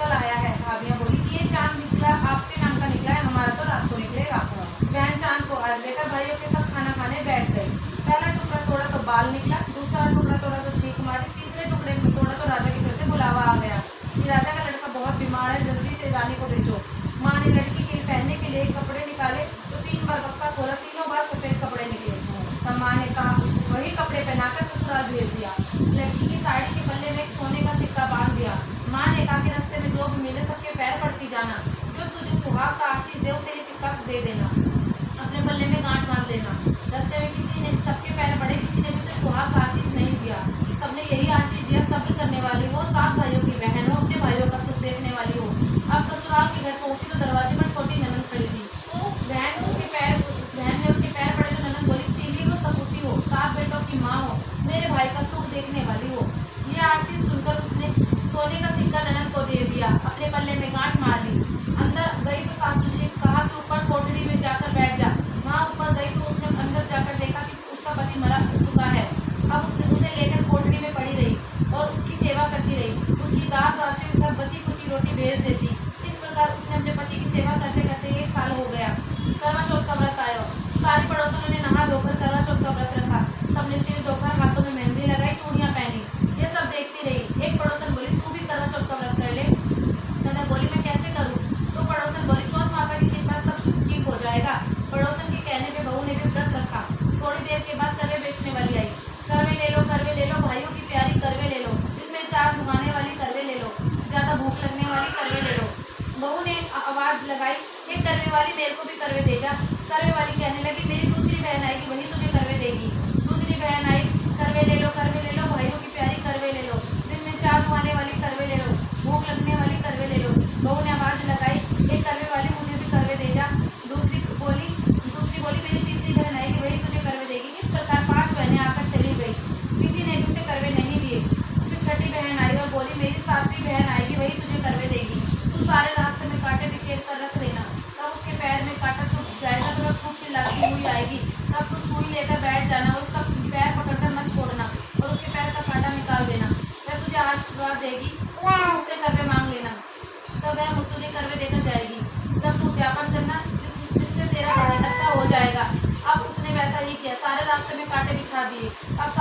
कल आया है। भाभियाँ बोली कि ये चांद निकला आपके नाम का निकला है, हमारा तो रात को निकलेगा। बहन चांद को हाथ देकर भाइयों के साथ खाना खाने बैठ गई। पहला टुकड़ा तोड़ा तो बाल निकला, दूसरा टुकड़ा तोड़ा तो छींक मारी, तीसरे टुकड़े में तोड़ा तो राजा की घर से बुलावा आ गया कि राजा का लड़का बहुत बीमार है, जल्दी से रानी को भेजो। माँ ने लड़की के पहनने के लिए कपड़े निकाले तो 3 बार बक्सा खोला, तीनों बार सफेद कपड़े निकले। तब माँ ने कहा वही कपड़े पहनाकर ससुराल भेज दिया। लड़की की साड़ी के पल्ले में एक सोने का सिक्का बांध दिया। माँ ने कहा कि रास्ते में जो भी मिले सबके पैर पड़ती जाना, जो तुझे सुहाग का आशीष दे उसे ये सिक्का दे देना, अपने पल्ले में गांठ बांध देना। रास्ते में किसी ने सबके पैर पड़े, किसी ने मुझे सुहाग का आशीष नहीं दिया, सबने यही आशीष दिया सब्र करने वाली हो, 7 भाइयों की बहन हो, अपने भाइयों का सुख देखने वाली हो। अब ससुराल के घर पहुंची तो दरवाजे पर छोटी ननद खड़ी थी। बहन ने उसके पैर पड़े तो ननद बोली सीली हो, सपूती हो, 7 बेटों की माँ हो, मेरे भाई का सुख देखने वाली हो। ये आशीष सुनकर उसने सोने का सिक्का ननद को दे दिया, अपने पल्ले में गांठ मार ली। अंदर गई तो सासू जी ने कहा कि ऊपर कोठरी में जाकर बैठ जा। वहाँ ऊपर गई तो उसने अंदर जाकर देखा कि उसका पति मरा चुका है। अब उसने उसे लेकर कोठरी में पड़ी रही और उसकी सेवा करती रही, उसकी दाल दाल से सब बची कुची रोटी भेज देती। इस प्रकार उसने अपने पति की सेवा करते करते 1 साल हो गया। करवा चौथ का व्रत आया, सारी पड़ोसियों ने नहा धोकर करवा चौथ का व्रत रखा। सबने सिर धोकर हाथों में मेहंदी लगाई, चूड़ियाँ पहनी। ये सब देखती रही। एक पड़ोसन बोली तू भी करवा चौथ का व्रत कर ले। ननद बोली मैं कैसे करूँ? तो पड़ोसन बोली चौथ माता की कृपा सब ठीक हो जाएगा। पड़ोसन के कहने पे बहू ने भी व्रत रखा। थोड़ी देर के बाद करवे बेचने वाली आई। करवे ले लो भाइयों की प्यारी करवे ले लो, जिसमें 4 दुगाने वाली करवे ले लो, ज्यादा भूख लगने वाली करवे ले लो। बहू ने आवाज लगाई हे करवे वाली मेरे को भी करवे दे जा। करवे वाली कहने लगी मेरी दूसरी बहन आएगी वही तुझे करवे देगी। दूसरी बहन आई करवे ले लो भाइयों की प्यारी करवे ले लो, जिसमें 4 दुगाने वाली करवे ले लो, भूख लगने वाली करवे ले लो। बहू ने आवाज लगाई हे करवे वाली मुझे भी करवे दे जा। दूसरी बोली मेरी तीसरी बहन आएगी वही तुझे करवे देगी। इस प्रकार 5 बहनें आकर चली गई, किसी ने भी उसे करवे नहीं दिए। फिर छठी बहन आई और बोली मेरी 7वीं बहन आएगी वही तुझे करवे देगी। तू सारे रास्ते में कांटे बिखेर कर रख देना, तब उसके पैर में कांटा छूट जाएगा तो वह खूब चिल्लाती हुई आएगी। तब तू सुई लेकर बैठ जाना और उसका पैर पकड़कर मत छोड़ना और उसके पैर का कांटा निकाल देना। वह तुझे आशीर्वाद देगी, मुझसे करवे मांग लेना, तब वह तुझे करवे देकर जाएगी। तब तू उद्यापन करना जिससे तेरा अच्छा हो जाएगा। अब उसने वैसा ही किया, सारे रास्ते में कांटे बिछा दिए। अब